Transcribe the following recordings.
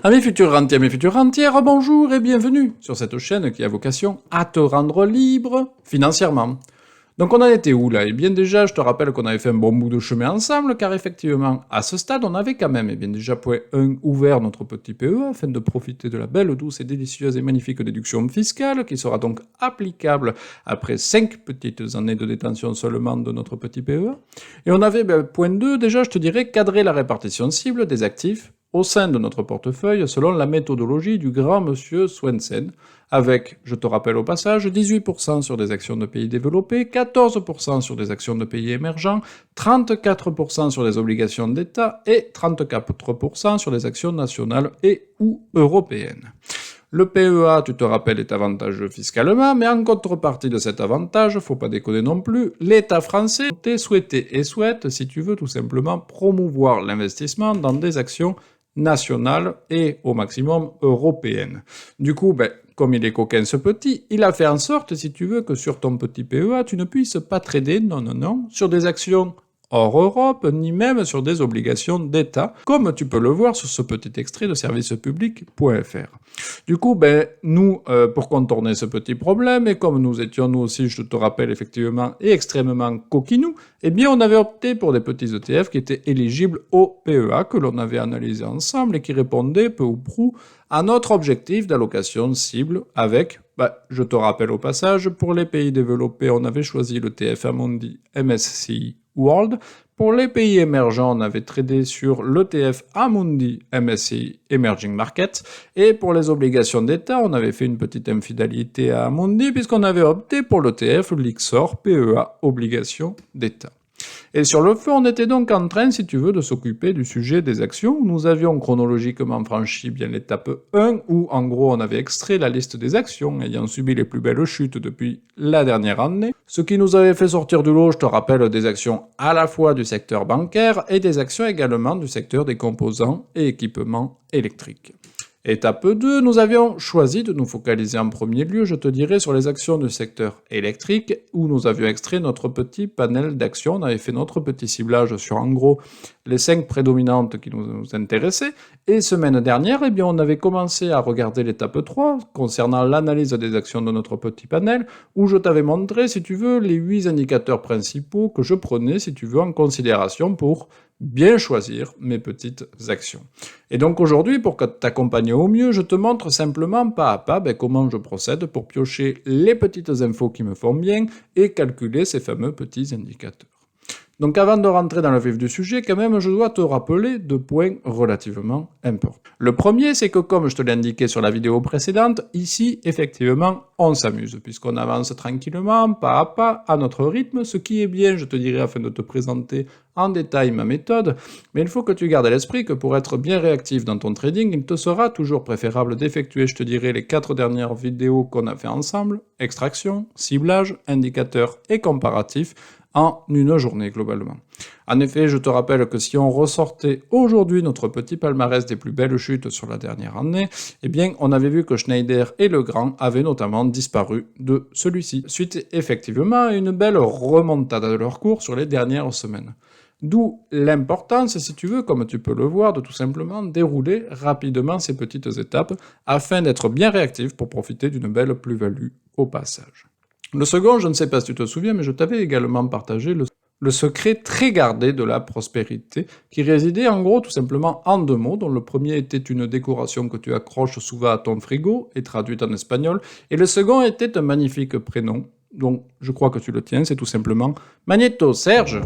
Amis futurs rentiers, mes futures rentières, bonjour et bienvenue sur cette chaîne qui a vocation à te rendre libre financièrement. Donc on en était où là? Eh bien déjà, je te rappelle qu'on avait fait un bon bout de chemin ensemble, car effectivement, à ce stade, on avait quand même, déjà point 1, ouvert notre petit PEA, afin de profiter de la belle, douce et délicieuse et magnifique déduction fiscale, qui sera donc applicable après 5 petites années de détention seulement de notre petit PEA. Et on avait, point 2, déjà, je te dirais, cadrer la répartition cible des actifs au sein de notre portefeuille selon la méthodologie du grand monsieur Swensen, avec, je te rappelle au passage, 18% sur des actions de pays développés, 14% sur des actions de pays émergents, 34% sur les obligations d'État et 34% sur les actions nationales et ou européennes. Le PEA, tu te rappelles, est avantageux fiscalement, mais en contrepartie de cet avantage, faut pas déconner non plus, l'État français souhaitait et souhaite, si tu veux, tout simplement promouvoir l'investissement dans des actions nationales et au maximum européennes. Du coup, comme il est coquin ce petit, il a fait en sorte, si tu veux, que sur ton petit PEA, tu ne puisses pas trader, non, sur des actions hors Europe, ni même sur des obligations d'État, comme tu peux le voir sur ce petit extrait de servicepublic.fr. Du coup, nous, pour contourner ce petit problème, et comme nous étions nous aussi, je te rappelle effectivement, et extrêmement coquinous, eh bien on avait opté pour des petits ETF qui étaient éligibles au PEA, que l'on avait analysé ensemble, et qui répondaient peu ou prou à notre objectif d'allocation cible avec, je te rappelle au passage, pour les pays développés, on avait choisi le TF Amundi MSCI World. Pour les pays émergents, on avait tradé sur l'ETF Amundi MSCI Emerging Markets. Et pour les obligations d'État, on avait fait une petite infidélité à Amundi puisqu'on avait opté pour l'ETF Lixor PEA Obligations d'État. Et sur le feu, on était donc en train, si tu veux, de s'occuper du sujet des actions. Nous avions chronologiquement franchi bien l'étape 1, où en gros on avait extrait la liste des actions ayant subi les plus belles chutes depuis la dernière année. Ce qui nous avait fait sortir du lot, je te rappelle, des actions à la fois du secteur bancaire et des actions également du secteur des composants et équipements électriques. Étape 2, nous avions choisi de nous focaliser en premier lieu, je te dirais, sur les actions du secteur électrique, où nous avions extrait notre petit panel d'actions. On avait fait notre petit ciblage sur, en gros, les 5 prédominantes qui nous intéressaient. Et semaine dernière, eh bien, on avait commencé à regarder l'étape 3, concernant l'analyse des actions de notre petit panel, où je t'avais montré, si tu veux, les 8 indicateurs principaux que je prenais, si tu veux, en considération pour bien choisir mes petites actions. Et donc aujourd'hui, pour t'accompagner au mieux, je te montre simplement pas à pas comment je procède pour piocher les petites infos qui me font bien et calculer ces fameux petits indicateurs. Donc avant de rentrer dans le vif du sujet, quand même, je dois te rappeler 2 points relativement importants. Le premier, c'est que comme je te l'ai indiqué sur la vidéo précédente, ici, effectivement, on s'amuse, puisqu'on avance tranquillement, pas à pas, à notre rythme, ce qui est bien, je te dirais, afin de te présenter en détail ma méthode, mais il faut que tu gardes à l'esprit que pour être bien réactif dans ton trading, il te sera toujours préférable d'effectuer, je te dirais, les 4 dernières vidéos qu'on a fait ensemble, extraction, ciblage, indicateur et comparatif, en une journée globalement. En effet, je te rappelle que si on ressortait aujourd'hui notre petit palmarès des plus belles chutes sur la dernière année, eh bien on avait vu que Schneider et Legrand avaient notamment disparu de celui-ci, suite effectivement à une belle remontada de leur cours sur les dernières semaines. D'où l'importance, si tu veux, comme tu peux le voir, de tout simplement dérouler rapidement ces petites étapes afin d'être bien réactif pour profiter d'une belle plus-value au passage. Le second, je ne sais pas si tu te souviens, mais je t'avais également partagé le secret très gardé de la prospérité, qui résidait en gros tout simplement en 2 mots, dont le premier était une décoration que tu accroches souvent à ton frigo, et traduite en espagnol, et le second était un magnifique prénom, donc je crois que tu le tiens, c'est tout simplement Magneto Serge.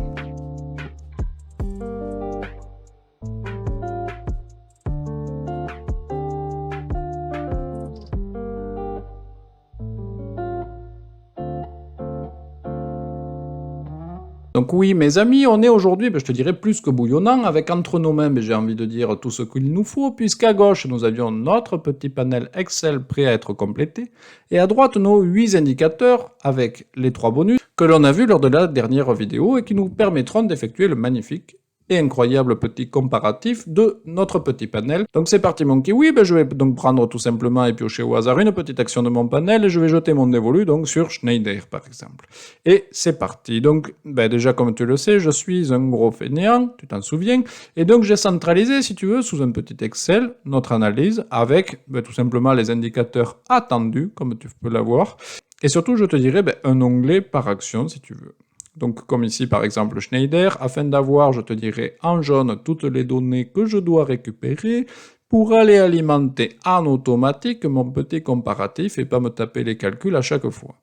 Donc oui, mes amis, on est aujourd'hui, je te dirais, plus que bouillonnant, avec entre nos mains, j'ai envie de dire, tout ce qu'il nous faut, puisqu'à gauche, nous avions notre petit panel Excel prêt à être complété, et à droite, nos 8 indicateurs, avec les 3 bonus, que l'on a vus lors de la dernière vidéo, et qui nous permettront d'effectuer le magnifique et incroyable petit comparatif de notre petit panel. Donc c'est parti mon kiwi, je vais donc prendre tout simplement et piocher au hasard une petite action de mon panel et je vais jeter mon dévolu donc sur Schneider par exemple. Et c'est parti. Donc déjà comme tu le sais, je suis un gros fainéant, tu t'en souviens, et donc j'ai centralisé si tu veux sous un petit Excel notre analyse avec tout simplement les indicateurs attendus comme tu peux l'avoir. Et surtout je te dirais un onglet par action si tu veux. Donc comme ici par exemple Schneider, afin d'avoir, je te dirais, en jaune toutes les données que je dois récupérer pour aller alimenter en automatique mon petit comparatif et pas me taper les calculs à chaque fois.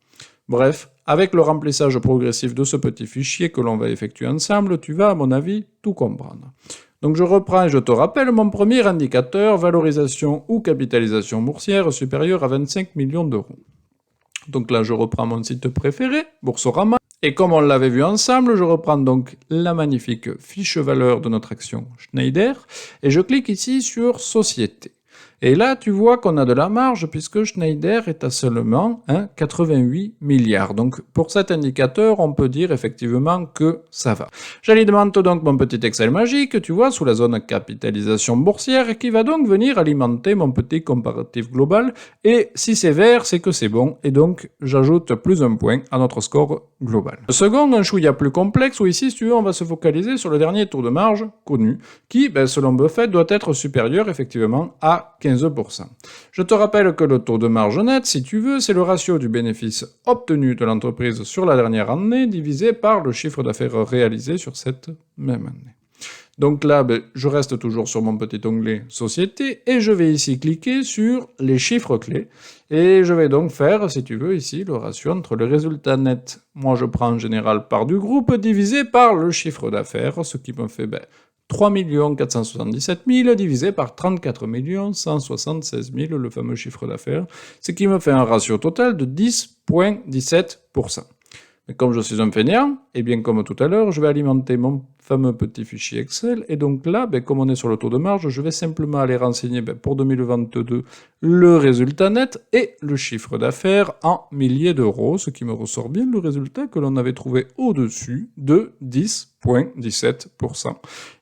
Bref, avec le remplissage progressif de ce petit fichier que l'on va effectuer ensemble, tu vas à mon avis tout comprendre. Donc je reprends et je te rappelle mon premier indicateur, valorisation ou capitalisation boursière supérieure à 25 millions d'euros. Donc là je reprends mon site préféré, Boursorama. Et comme on l'avait vu ensemble, je reprends donc la magnifique fiche valeur de notre action Schneider et je clique ici sur Société. Et là, tu vois qu'on a de la marge puisque Schneider est à seulement 88 milliards. Donc pour cet indicateur, on peut dire effectivement que ça va. J'alimente donc mon petit Excel magique, tu vois, sous la zone capitalisation boursière qui va donc venir alimenter mon petit comparatif global. Et si c'est vert, c'est que c'est bon. Et donc j'ajoute plus un point à notre score global. Le second, un chouïa plus complexe où ici, si tu veux, on va se focaliser sur le dernier taux de marge connu qui, selon Buffett, doit être supérieur effectivement à 15%. Je te rappelle que le taux de marge net, si tu veux, c'est le ratio du bénéfice obtenu de l'entreprise sur la dernière année divisé par le chiffre d'affaires réalisé sur cette même année. Donc là, je reste toujours sur mon petit onglet Société et je vais ici cliquer sur les chiffres clés. Et je vais donc faire, si tu veux, ici, le ratio entre le résultat net, moi je prends en général part du groupe, divisé par le chiffre d'affaires, ce qui me fait 3 477 000 divisé par 34 176 000, le fameux chiffre d'affaires, ce qui me fait un ratio total de 10,17%. Mais comme je suis un fainéant, et bien comme tout à l'heure, je vais alimenter mon fameux petit fichier Excel, et donc là, comme on est sur le taux de marge, je vais simplement aller renseigner pour 2022 le résultat net et le chiffre d'affaires en milliers d'euros, ce qui me ressort bien le résultat que l'on avait trouvé au-dessus de 10,17%,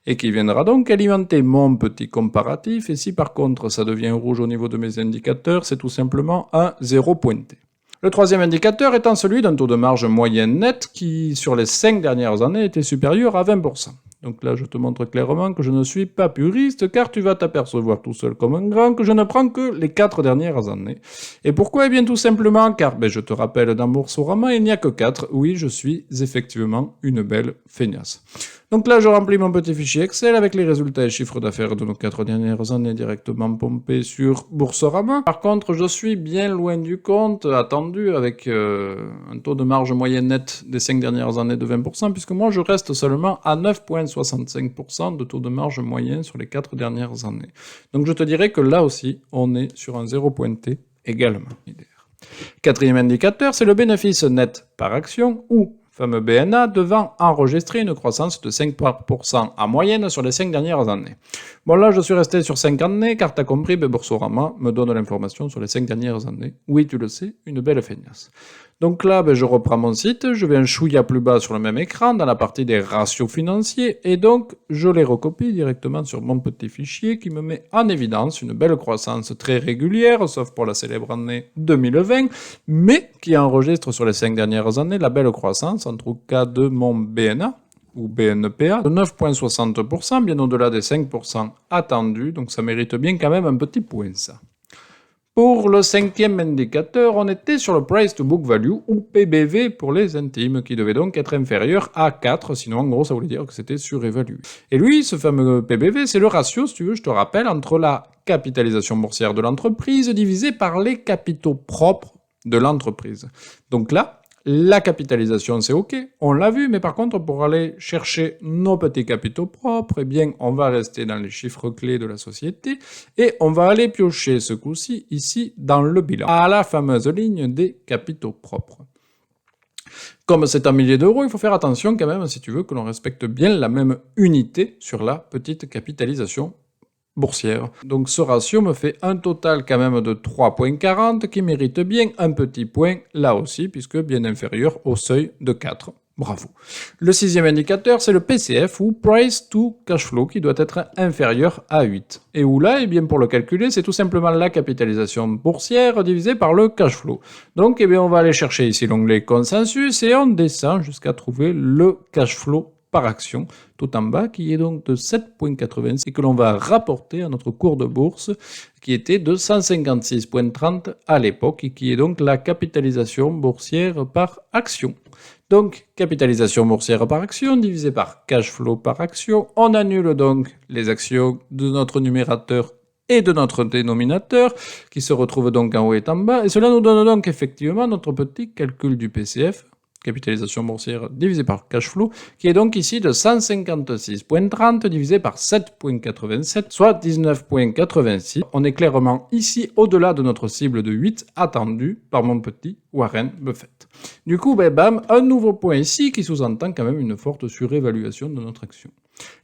et qui viendra donc alimenter mon petit comparatif, et si par contre ça devient rouge au niveau de mes indicateurs, c'est tout simplement un 0 pointé. Le troisième indicateur étant celui d'un taux de marge moyen net qui, sur les 5 dernières années, était supérieur à 20%. Donc là, je te montre clairement que je ne suis pas puriste, car tu vas t'apercevoir tout seul comme un grand que je ne prends que les 4 dernières années. Et pourquoi ? Eh bien tout simplement car, je te rappelle, dans Boursorama, il n'y a que 4. Oui, je suis effectivement une belle feignasse. Donc là, je remplis mon petit fichier Excel avec les résultats et chiffres d'affaires de nos 4 dernières années directement pompés sur Boursorama. Par contre, je suis bien loin du compte attendu avec un taux de marge moyenne nette des 5 dernières années de 20%, puisque moi, je reste seulement à 9,65% de taux de marge moyen sur les 4 dernières années. Donc je te dirais que là aussi, on est sur un 0 pointé également. Quatrième indicateur, c'est le bénéfice net par action, ou fameux BNA, devant enregistrer une croissance de 5% en moyenne sur les 5 dernières années. Bon là, je suis resté sur 5 années, car t'as compris, Boursorama me donne l'information sur les 5 dernières années. Oui, tu le sais, une belle feignasse. Donc là, je reprends mon site, je vais un chouïa plus bas sur le même écran, dans la partie des ratios financiers, et donc je les recopie directement sur mon petit fichier qui me met en évidence une belle croissance très régulière, sauf pour la célèbre année 2020, mais qui enregistre sur les 5 dernières années la belle croissance, en tout cas de mon BNA, ou BNPA, de 9,60%, bien au-delà des 5% attendus, donc ça mérite bien quand même un petit point ça. Pour le cinquième indicateur, on était sur le Price to Book Value, ou PBV pour les intimes, qui devait donc être inférieur à 4, sinon en gros ça voulait dire que c'était surévalué. Et lui, ce fameux PBV, c'est le ratio, si tu veux, je te rappelle, entre la capitalisation boursière de l'entreprise divisée par les capitaux propres de l'entreprise. Donc là, la capitalisation, c'est OK, on l'a vu, mais par contre, pour aller chercher nos petits capitaux propres, eh bien, on va rester dans les chiffres clés de la société et on va aller piocher ce coup-ci, ici, dans le bilan, à la fameuse ligne des capitaux propres. Comme c'est en milliers d'euros, il faut faire attention quand même, si tu veux, que l'on respecte bien la même unité sur la petite capitalisation boursière. Donc ce ratio me fait un total quand même de 3,40 qui mérite bien un petit point là aussi, puisque bien inférieur au seuil de 4. Bravo. Le sixième indicateur, c'est le PCF, ou Price to Cash Flow, qui doit être inférieur à 8. Et où là, eh bien, pour le calculer, c'est tout simplement la capitalisation boursière divisée par le cash flow. Donc, eh bien, on va aller chercher ici l'onglet Consensus, et on descend jusqu'à trouver le cash flow par action, tout en bas, qui est donc de 7,86 et que l'on va rapporter à notre cours de bourse, qui était de 156,30 à l'époque, et qui est donc la capitalisation boursière par action. Donc, capitalisation boursière par action divisé par cash flow par action. On annule donc les actions de notre numérateur et de notre dénominateur, qui se retrouvent donc en haut et en bas. Et cela nous donne donc effectivement notre petit calcul du PCF, capitalisation boursière divisé par cash flow, qui est donc ici de 156,30 divisé par 7,87, soit 19,86. On est clairement ici au-delà de notre cible de 8 attendue par mon petit Warren Buffett. Du coup, bam, un nouveau point ici qui sous-entend quand même une forte surévaluation de notre action.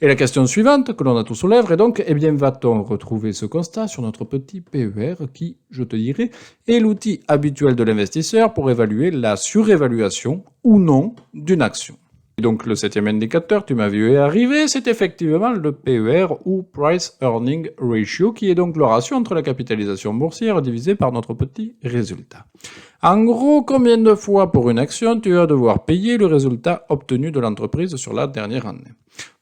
Et la question suivante que l'on a tous aux lèvres est donc, eh bien, va-t-on retrouver ce constat sur notre petit PER qui, je te dirais, est l'outil habituel de l'investisseur pour évaluer la surévaluation ou non d'une action. Et donc le septième indicateur, tu m'as vu arriver, c'est effectivement le PER ou Price Earning Ratio, qui est donc le ratio entre la capitalisation boursière divisée par notre petit résultat. En gros, combien de fois pour une action tu vas devoir payer le résultat obtenu de l'entreprise sur la dernière année?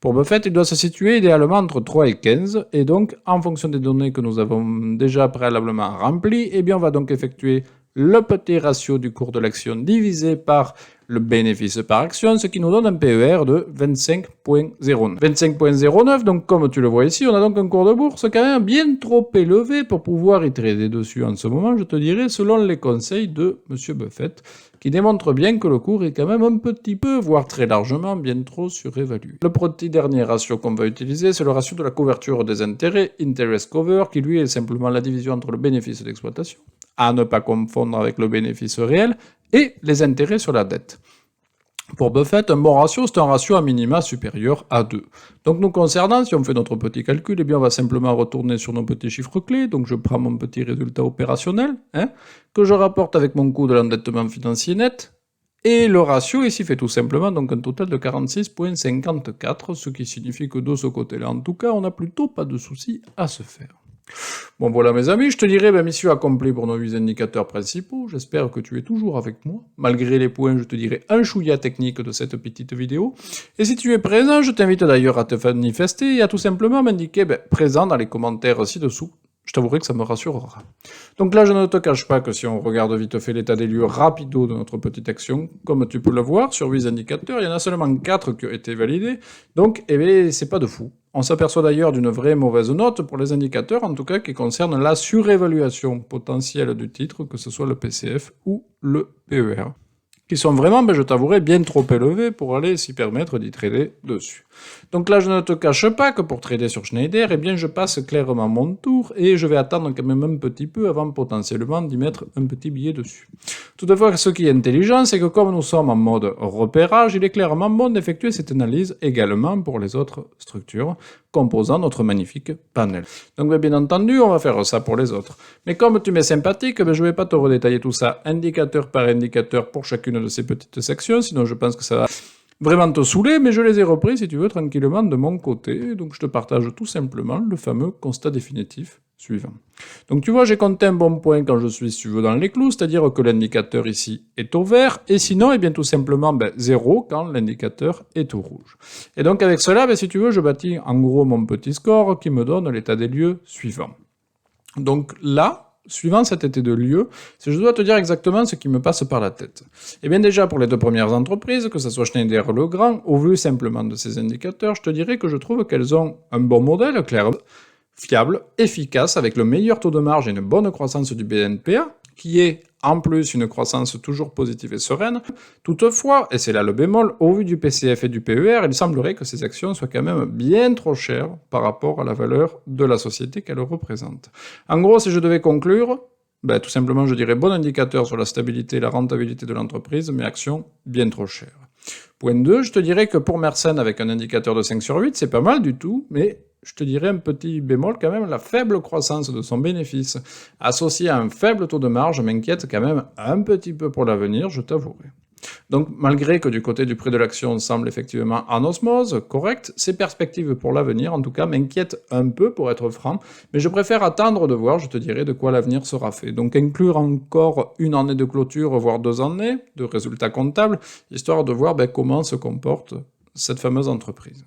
Pour Buffett, il doit se situer idéalement entre 3 et 15, et donc, en fonction des données que nous avons déjà préalablement remplies, eh bien, on va donc effectuer le petit ratio du cours de l'action divisé par le bénéfice par action, ce qui nous donne un PER de 25,09. 25,09, donc comme tu le vois ici, on a donc un cours de bourse quand même bien trop élevé pour pouvoir y trader dessus en ce moment, je te dirais, selon les conseils de M. Buffett, qui démontre bien que le cours est quand même un petit peu, voire très largement, bien trop surévalué. Le petit dernier ratio qu'on va utiliser, c'est le ratio de la couverture des intérêts, interest cover, qui lui est simplement la division entre le bénéfice d'exploitation, à ne pas confondre avec le bénéfice réel, et les intérêts sur la dette. Pour Buffett, un bon ratio, c'est un ratio à minima supérieur à 2. Donc nous concernant, si on fait notre petit calcul, eh bien on va simplement retourner sur nos petits chiffres clés. Donc je prends mon petit résultat opérationnel, que je rapporte avec mon coût de l'endettement financier net. Et le ratio ici fait tout simplement donc un total de 46,54, ce qui signifie que de ce côté-là, en tout cas, on n'a plutôt pas de soucis à se faire. Bon voilà mes amis, je te dirais mission accomplie pour nos 8 indicateurs principaux, j'espère que tu es toujours avec moi, malgré les points je te dirais un chouïa technique de cette petite vidéo, et si tu es présent, je t'invite d'ailleurs à te manifester et à tout simplement m'indiquer présent dans les commentaires ci-dessous. Je t'avouerai que ça me rassurera. Donc là, je ne te cache pas que si on regarde vite fait l'état des lieux rapido de notre petite action, comme tu peux le voir, sur 8 indicateurs, il y en a seulement 4 qui ont été validés, donc eh bien, c'est pas de fou. On s'aperçoit d'ailleurs d'une vraie mauvaise note pour les indicateurs, en tout cas qui concernent la surévaluation potentielle du titre, que ce soit le PCF ou le PER, qui sont vraiment, je t'avouerai, bien trop élevés pour aller s'y permettre d'y trader dessus. Donc là, je ne te cache pas que pour trader sur Schneider, eh bien, je passe clairement mon tour et je vais attendre quand même un petit peu avant potentiellement d'y mettre un petit billet dessus. Toutefois, ce qui est intelligent, c'est que comme nous sommes en mode repérage, il est clairement bon d'effectuer cette analyse également pour les autres structures composant notre magnifique panel. Donc bien entendu, on va faire ça pour les autres. Mais comme tu m'es sympathique, je ne vais pas te redétailler tout ça indicateur par indicateur pour chacune de ces petites sections, sinon je pense que ça va vraiment te saouler, mais je les ai repris, si tu veux, tranquillement de mon côté. Donc je te partage tout simplement le fameux constat définitif suivant. Donc tu vois, j'ai compté un bon point quand je suis, si tu veux, dans les clous, c'est-à-dire que l'indicateur ici est au vert, et sinon, eh bien tout simplement 0 quand l'indicateur est au rouge. Et donc avec cela, si tu veux, je bâtis en gros mon petit score qui me donne l'état des lieux suivant. Donc là, suivant cet état de lieu, je dois te dire exactement ce qui me passe par la tête. Eh bien déjà, pour les deux premières entreprises, que ce soit Schneider ou Legrand, au vu simplement de ces indicateurs, je te dirais que je trouve qu'elles ont un bon modèle, clair, fiable, efficace, avec le meilleur taux de marge et une bonne croissance du BNPA, qui est en plus une croissance toujours positive et sereine. Toutefois, et c'est là le bémol, au vu du PCF et du PER, il semblerait que ces actions soient quand même bien trop chères par rapport à la valeur de la société qu'elles représentent. En gros, si je devais conclure, tout simplement je dirais bon indicateur sur la stabilité et la rentabilité de l'entreprise, mais actions bien trop chères. Point 2, je te dirais que pour Mersenne, avec un indicateur de 5 sur 8, c'est pas mal du tout, mais je te dirais un petit bémol quand même, la faible croissance de son bénéfice, associée à un faible taux de marge, m'inquiète quand même un petit peu pour l'avenir, je t'avouerai. Donc malgré que du côté du prix de l'action semble effectivement en osmose, correct, ces perspectives pour l'avenir en tout cas m'inquiètent un peu pour être franc, mais je préfère attendre de voir, je te dirai, de quoi l'avenir sera fait. Donc inclure encore une année de clôture, voire 2 années de résultats comptables, histoire de voir comment se comporte cette fameuse entreprise.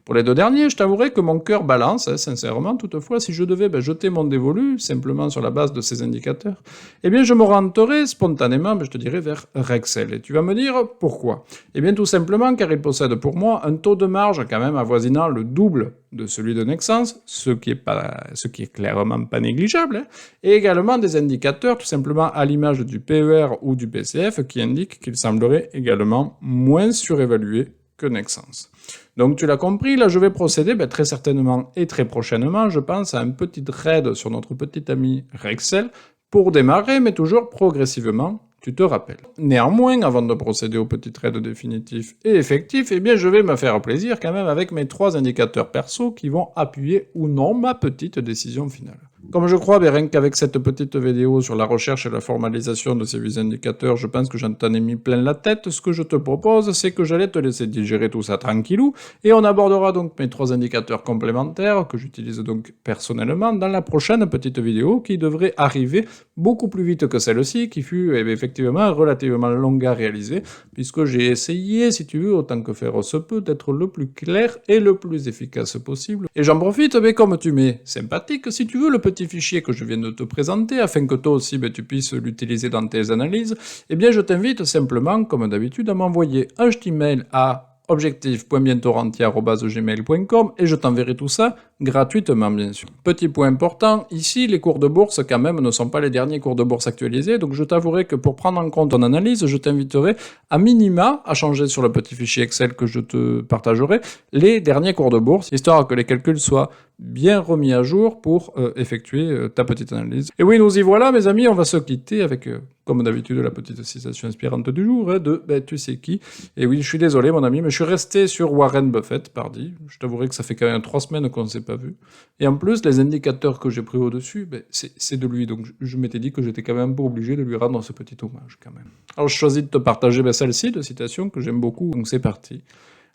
Pour les 2 derniers, je t'avouerai que mon cœur balance, sincèrement, toutefois, si je devais jeter mon dévolu, simplement sur la base de ces indicateurs, eh bien je m'orienterais spontanément, je te dirais, vers Rexel. Et tu vas me dire, pourquoi? Eh bien tout simplement car il possède pour moi un taux de marge quand même avoisinant le double de celui de Nexans, ce qui est clairement pas négligeable, et également des indicateurs tout simplement à l'image du PER ou du PCF qui indiquent qu'il semblerait également moins surévalué que Nexans. Donc tu l'as compris, là je vais procéder très certainement et très prochainement, je pense, à un petit raid sur notre petit ami Rexel pour démarrer, mais toujours progressivement, tu te rappelles. Néanmoins, avant de procéder au petit raid définitif et effectif, eh bien je vais me faire plaisir quand même avec mes 3 indicateurs perso qui vont appuyer ou non ma petite décision finale. Comme je crois, rien qu'avec cette petite vidéo sur la recherche et la formalisation de ces 8 indicateurs, je pense que j'en t'en ai mis plein la tête. Ce que je te propose, c'est que j'allais te laisser digérer tout ça tranquillou, et on abordera donc mes 3 indicateurs complémentaires, que j'utilise donc personnellement, dans la prochaine petite vidéo, qui devrait arriver beaucoup plus vite que celle-ci, qui fut effectivement relativement longue à réaliser, puisque j'ai essayé, si tu veux, autant que faire se peut, d'être le plus clair et le plus efficace possible. Et j'en profite, mais comme tu m'es sympathique, si tu veux le petit fichier que je viens de te présenter, afin que toi aussi tu puisses l'utiliser dans tes analyses, eh bien je t'invite simplement, comme d'habitude, à m'envoyer un petit mail à objectif.bientorrentier@gmail.com et je t'enverrai tout ça gratuitement, bien sûr. Petit point important, ici, les cours de bourse, quand même, ne sont pas les derniers cours de bourse actualisés, donc je t'avouerai que pour prendre en compte ton analyse, je t'inviterai à minima à changer sur le petit fichier Excel que je te partagerai les derniers cours de bourse, histoire que les calculs soient bien remis à jour pour effectuer ta petite analyse. Et oui, nous y voilà, mes amis, on va se quitter avec, comme d'habitude, la petite citation inspirante du jour, de tu sais qui. Et oui, je suis désolé, mon ami, mais je suis resté sur Warren Buffett, pardi. Je t'avouerai que ça fait quand même 3 semaines qu'on ne s'est pas vu. Et en plus, les indicateurs que j'ai pris au-dessus, c'est de lui. Donc je m'étais dit que j'étais quand même un peu obligé de lui rendre ce petit hommage, quand même. Alors je choisis de te partager celle-ci, de citation, que j'aime beaucoup, donc c'est parti.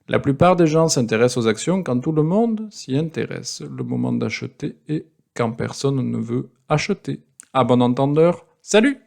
La plupart des gens s'intéressent aux actions quand tout le monde s'y intéresse. Le moment d'acheter est quand personne ne veut acheter. À bon entendeur, salut!